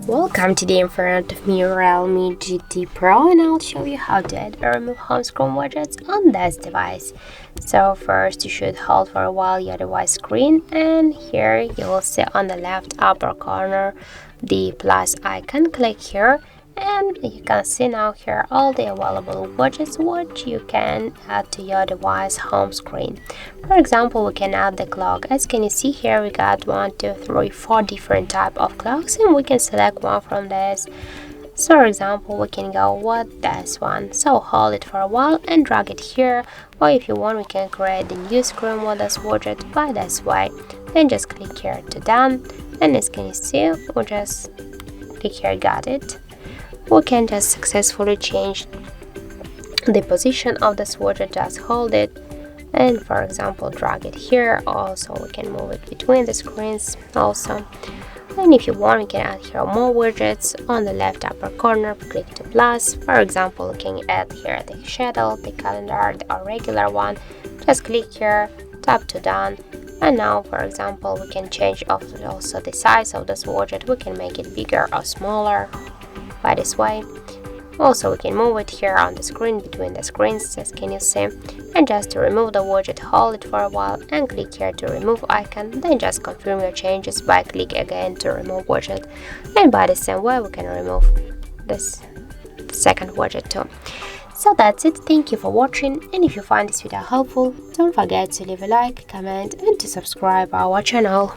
Welcome. Today in front of me Realme GT Pro, and I'll show you how to add or remove home screen widgets on this device. So first you should hold for a while your device screen, and here you will see on the left upper corner the plus icon. Click here and you can see now here all the available widgets which you can add to your device home screen. For example, we can add the clock. As can you see here, we got 1, 2, 3, 4 different type of clocks, and we can select one from this. So for example, we can go with this one. So hold it for a while and drag it here, or if you want we can create a new screen with this widget by this way. Then just click here to done, and as can you see, we just click here, got it. We can just successfully change the position of this widget. Just hold it and for example drag it here. Also we can move it between the screens also, and if you want we can add here more widgets. On the left upper corner click to plus. For example we can add here the schedule, the calendar, or regular one. Just click here, tap to done, and now for example we can change also the size of this widget. We can make it bigger or smaller by this way. Also we can move it here on the screen between the screens, as can you see. And just to remove the widget, hold it for a while and click here to remove icon, then just confirm your changes by click again to remove widget. And by the same way we can remove this second widget too. So that's it. Thank you for watching, and if you find this video helpful, don't forget to leave a like, comment and to subscribe our channel.